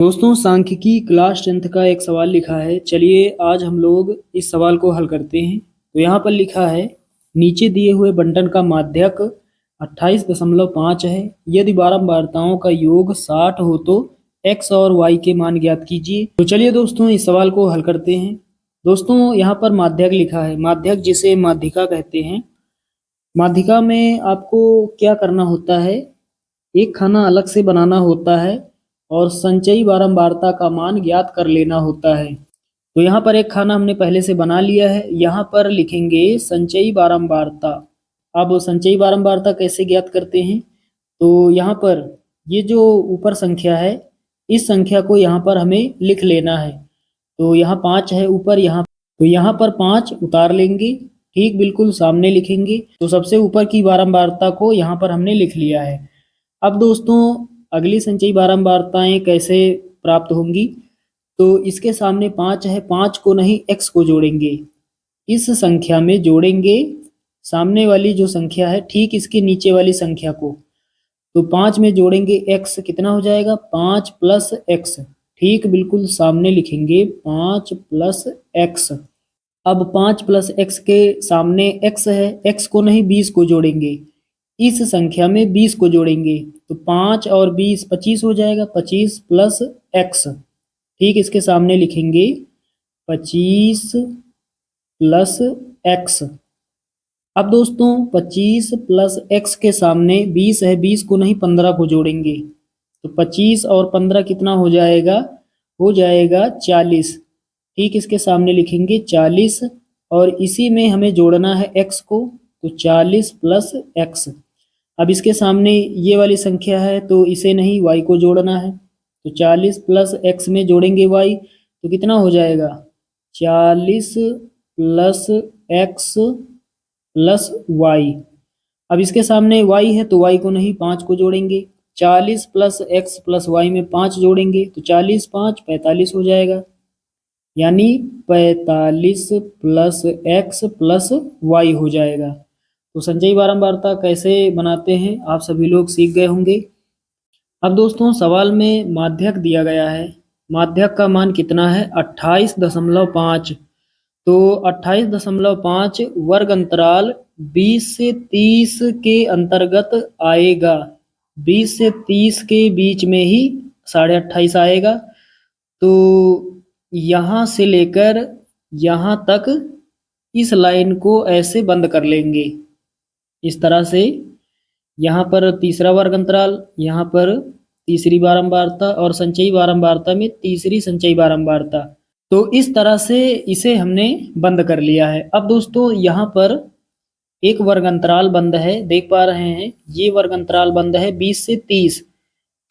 दोस्तों सांख्यिकी class 10th का एक सवाल लिखा है। चलिए आज हम लोग इस सवाल को हल करते हैं। तो यहाँ पर लिखा है नीचे दिए हुए बंटन का माध्यक 28.5 है। यदि बारंबारताओं का योग 60 हो तो x और y के मान ज्ञात कीजिए। तो चलिए दोस्तों इस सवाल को हल करते हैं। दोस्तों यहाँ पर माध्यक लिखा है, माध्यक जिसे माध्यिका कहते हैं। माध्यिका में आपको क्या करना होता है, एक खाना अलग से बनाना होता है और संचयी बारंबारता का मान ज्ञात कर लेना होता है। तो यहाँ पर एक खाना हमने पहले से बना लिया है। यहाँ पर लिखेंगे संचयी बारंबारता। अब संचयी बारंबारता कैसे ज्ञात करते हैं, तो यहाँ पर ये जो ऊपर संख्या है, इस संख्या को यहाँ पर हमें लिख लेना है। तो यहाँ 5 है ऊपर, यहाँ पर 5 उतार लेंगे, ठीक बिल्कुल सामने लिखेंगे। तो सबसे ऊपर की बारंबारता को यहाँ पर हमने लिख लिया है। अब दोस्तों अगली संचयी बारंबारताएं कैसे प्राप्त होंगी, तो इसके सामने 5 है, 5 को नहीं x को जोड़ेंगे, इस संख्या में जोड़ेंगे सामने वाली जो संख्या है ठीक इसके नीचे वाली संख्या को। तो 5 में जोड़ेंगे x, कितना हो जाएगा 5 प्लस x, ठीक बिल्कुल सामने लिखेंगे 5 प्लस x। अब 5 प्लस x के सामने x है, x को नहीं 20 को जोड़ेंगे, इस संख्या में 20 को जोड़ेंगे। तो 5 और 20 25 हो जाएगा, 25 प्लस x, ठीक इसके सामने लिखेंगे 25 प्लस x। अब दोस्तों 25 प्लस x के सामने 20 है, 20 को नहीं 15 को जोड़ेंगे। तो 25 और 15 कितना हो जाएगा 40, ठीक इसके सामने लिखेंगे 40 और इसी में हमें जोड़ना है x को, तो 40 प्लस x। अब इसके सामने ये वाली संख्या है तो इसे नहीं y को जोड़ना है, तो 40 प्लस x में जोड़ेंगे y, तो कितना हो जाएगा 40 प्लस x प्लस y। अब इसके सामने y है तो y को नहीं 5 को जोड़ेंगे, 40 प्लस x प्लस y में 5 जोड़ेंगे तो 40 5 45 हो जाएगा, यानी 45 प्लस x प्लस y हो जाएगा। तो संचयी बारंबारता कैसे बनाते हैं आप सभी लोग सीख गए होंगे। अब दोस्तों सवाल में माध्यक दिया गया है, माध्यक का मान कितना है 28.5। तो 28.5 वर्ग अंतराल 20 से 30 के अंतर्गत आएगा, 20 से 30 के बीच में ही 28.5 आएगा। तो यहाँ से लेकर यहाँ तक इस लाइन को ऐसे बंद कर लेंगे, इस तरह से। यहाँ पर तीसरा वर्ग अंतराल, यहाँ पर तीसरी बारंबारता और संचयी बारंबारता में तीसरी संचयी बारंबारता। तो इस तरह से इसे हमने बंद कर लिया है। अब दोस्तों यहाँ पर एक वर्ग अंतराल बंद है, देख पा रहे हैं ये वर्ग अंतराल बंद है 20 से 30।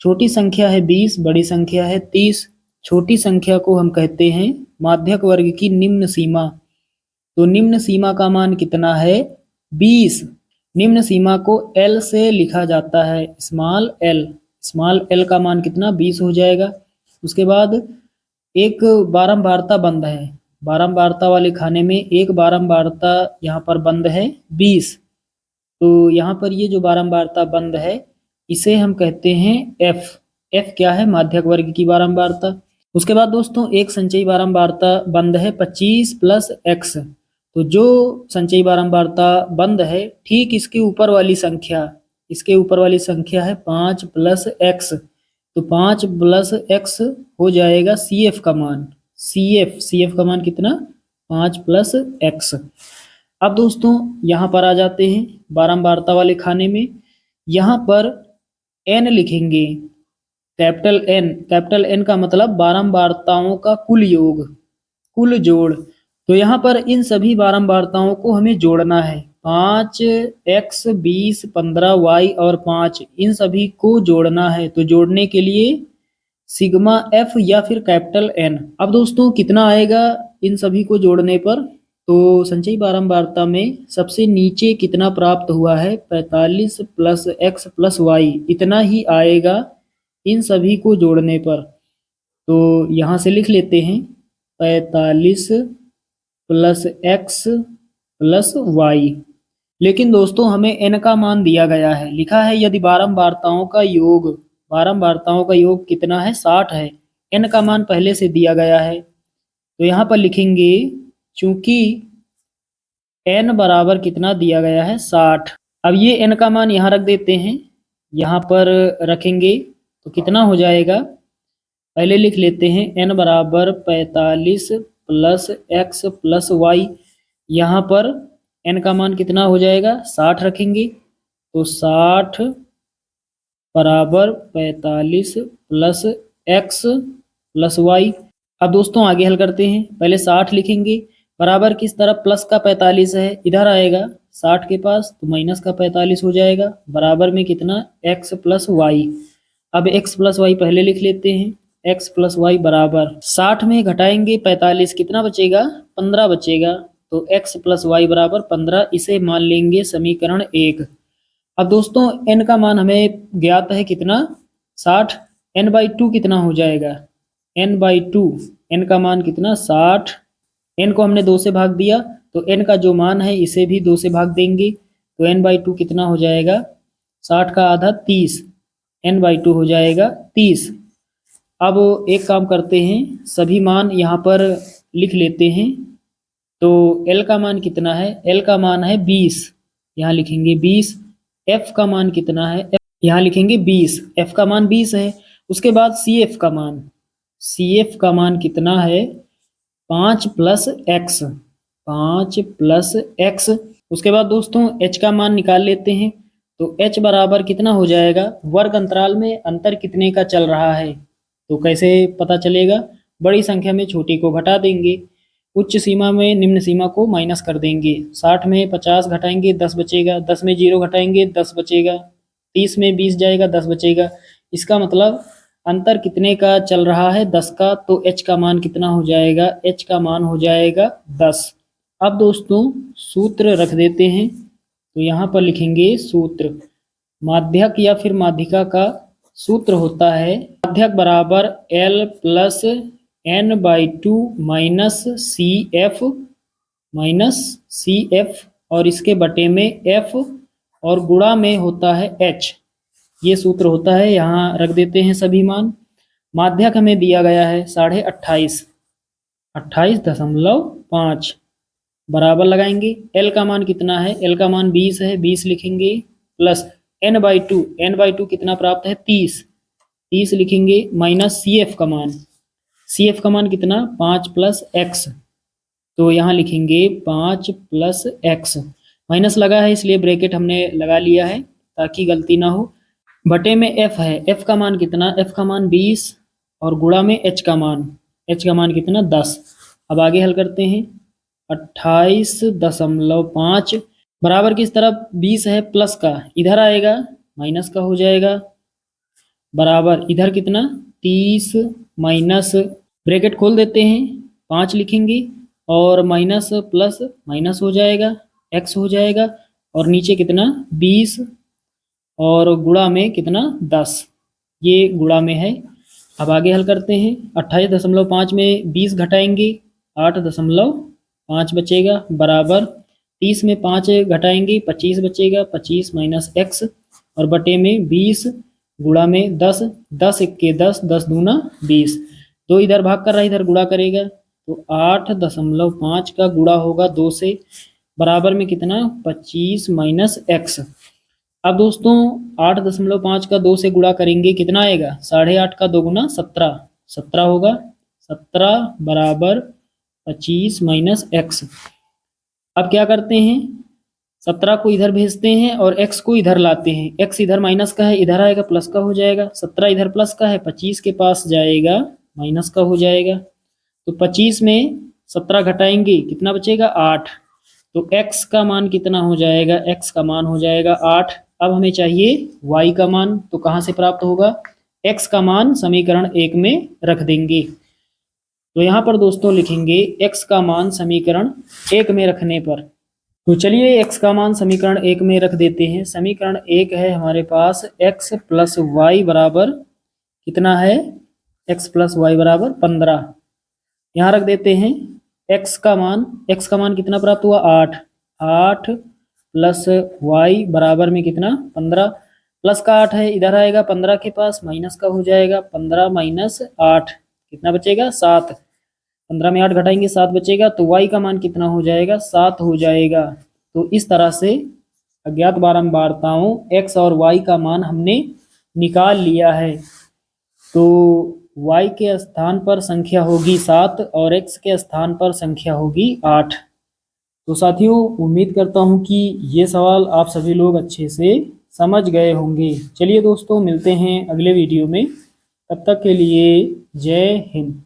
छोटी संख्या है 20, बड़ी संख्या है 30। छोटी संख्या को हम कहते हैं माध्यक वर्ग की निम्न सीमा। तो निम्न सीमा का मान कितना है 20। निम्न सीमा को L से लिखा जाता है, स्मॉल L का मान कितना 20 हो जाएगा। उसके बाद एक बारंबारता बंद है, बारंबारता वाले खाने में एक बारंबारता यहाँ पर बंद है 20। तो यहाँ पर ये जो बारंबारता बंद है इसे हम कहते हैं F क्या है माध्यक वर्ग की बारंबारता। उसके बाद दोस्तों एक संचयी बारंबारता बंद है 25 प्लस x। तो जो संचयी बारंबारता बंद है ठीक इसके ऊपर वाली संख्या, है 5 प्लस x। तो 5 प्लस x हो जाएगा CF का मान, CF का मान कितना 5 प्लस x। अब दोस्तों यहाँ पर आ जाते हैं बारंबारता वाले खाने में। यहाँ पर n लिखेंगे, कैपिटल N का मतलब बारंबारताओं का कुल योग, कुल जोड़। तो यहाँ पर इन सभी बारंबारताओं को हमें जोड़ना है, 5x 20 15 y और 5, इन सभी को जोड़ना है। तो जोड़ने के लिए सिग्मा F या फिर कैपिटल N। अब दोस्तों कितना आएगा इन सभी को जोड़ने पर, तो संचयी बारंबारता में सबसे नीचे कितना प्राप्त हुआ है 45 प्लस x प्लस y, इतना ही आएगा इन सभी को जोड़ने पर। तो यहाँ से लिख लेते हैं 45 प्लस x प्लस y। लेकिन दोस्तों हमें n का मान दिया गया है, लिखा है यदि बारंबारताओं का योग कितना है 60 है, n का मान पहले से दिया गया है, तो यहाँ पर लिखेंगे चूंकि n बराबर कितना दिया गया है 60। अब ये n का मान यहाँ रख देते हैं, यहाँ पर रखेंगे तो कितना हो जाएगा, पहले लिख लेते हैं n बराबर 45 प्लस x प्लस वाई। यहाँ पर n का मान कितना हो जाएगा 60 रखेंगे, तो 60 बराबर 45 प्लस x प्लस वाई। अब दोस्तों आगे हल करते हैं, पहले 60 लिखेंगे, बराबर किस तरफ प्लस का 45 है, इधर आएगा 60 के पास, तो माइनस का 45 हो जाएगा, बराबर में कितना x प्लस वाई। अब x प्लस वाई पहले लिख लेते हैं, x प्लस वाई बराबर 60 में घटाएंगे 45, कितना बचेगा 15 बचेगा, तो x प्लस वाई बराबर 15, इसे मान लेंगे समीकरण 1। अब दोस्तों n का मान हमें ज्ञात है कितना 60, n/2 कितना हो जाएगा, n/2, n का मान कितना 60, n को हमने 2 से भाग दिया, तो n का जो मान है इसे भी 2 से भाग देंगे, तो n/2 कितना हो जाएगा 60 का आधा 30, n/2 हो जाएगा 30। अब एक काम करते हैं, सभी मान यहाँ पर लिख लेते हैं, तो L का मान कितना है, L का मान है 20, यहाँ लिखेंगे 20। F का मान कितना है, यहाँ लिखेंगे 20, F का मान 20 है। उसके बाद CF का मान, CF का मान कितना है 5 प्लस x, 5 प्लस x। उसके बाद दोस्तों h का मान निकाल लेते हैं, तो h बराबर कितना हो जाएगा, वर्ग अंतराल में अंतर कितने का चल रहा है, तो कैसे पता चलेगा, बड़ी संख्या में छोटी को घटा देंगे, उच्च सीमा में निम्न सीमा को माइनस कर देंगे। 60 में 50 घटाएंगे 10 बचेगा, 10 में 0 घटाएंगे 10 बचेगा, 30 में 20 जाएगा 10 बचेगा। इसका मतलब अंतर कितने का चल रहा है 10 का, तो h का मान कितना हो जाएगा, h का मान हो जाएगा 10। अब दोस्तों सूत्र रख देते हैं, तो यहाँ पर लिखेंगे सूत्र, माध्यक या फिर माध्यिका का सूत्र होता है माध्यक बराबर L plus n/2 minus CF और इसके बटे में F और गुणा में होता है H, ये सूत्र होता है। यहाँ रख देते हैं सभी मान। माध्यक हमें दिया गया है 28.5, 28.5 बराबर लगाएंगे, L का मान कितना है, L का मान 20 है, 20 लिखेंगे, प्लस n/2, n/2 कितना प्राप्त है 30, 30 लिखेंगे, माइनस CF का मान, CF का मान कितना 5 प्लस x, तो यहाँ लिखेंगे 5 प्लस x, माइनस लगा है इसलिए ब्रैकेट हमने लगा लिया है ताकि गलती ना हो। बटे में f है, f का मान कितना, f का मान 20 और गुणा में h का मान कितना 10। अब आगे हल करते हैं, 28.5 बराबर किस तरफ 20 है, प्लस का इधर आएगा माइनस का हो जाएगा, बराबर इधर कितना 30 माइनस, ब्रैकेट खोल देते हैं, 5 लिखेंगे और माइनस प्लस माइनस हो जाएगा, x हो जाएगा, और नीचे कितना 20 और गुणा में कितना 10, ये गुणा में है। अब आगे हल करते हैं, 28.5 में 20 घटाएंगे 8.5 बचेगा, बराबर 30 में 5 घटाएंगे 25 बचेगा, 25 माइनस x और बटे में 20 गुणा में 10, 10 1 10, 10 दूना 20, तो इधर भाग कर रहा है इधर गुणा करेगा, तो 8.5 का गुणा होगा 2 से, बराबर में कितना 25 माइनस x। अब दोस्तों 8.5 का 2 से गुणा करेंगे कितना आएगा, 8.5 का 2 गुना 17, 17 होगा, 17 बराबर 25 माइनस x। अब क्या करते हैं, 17 को इधर भेजते हैं और x को इधर लाते हैं, x इधर माइनस का है इधर आएगा प्लस का हो जाएगा, 17 इधर प्लस का है 25 के पास जाएगा माइनस का हो जाएगा, तो 25 में 17 घटाएंगे कितना बचेगा 8, तो x का मान कितना हो जाएगा, x का मान हो जाएगा 8। अब हमें चाहिए y का मान, तो कहाँ से प्राप्त होगा, x का मान समीकरण 1 में रख देंगे, तो यहाँ पर दोस्तों लिखेंगे x का मान समीकरण 1 में रखने पर, तो चलिए x का मान समीकरण 1 में रख देते हैं। समीकरण 1 है हमारे पास x प्लस वाई बराबर कितना है, x प्लस वाई बराबर 15, यहाँ रख देते हैं x का मान कितना प्राप्त हुआ 8, 8 प्लस वाई बराबर में कितना 15, प्लस का 8 है इधर आएगा 15 के पास माइनस का हो जाएगा, 15 माइनस 8 कितना बचेगा 7। 15 में 8 घटाएंगे 7 बचेगा, तो y का मान कितना हो जाएगा 7 हो जाएगा। तो इस तरह से अज्ञात बारंबारताओं x और y का मान हमने निकाल लिया है। तो y के स्थान पर संख्या होगी 7 और x के स्थान पर संख्या होगी 8। तो साथियों, उम्मीद करता हूँ कि ये सवाल आप सभी लोग अच्छे से समझ गए होंगे। चलिए दोस्तों, मिलते हैं अगले वीडियो में। तब तक के लिए जय हिंद।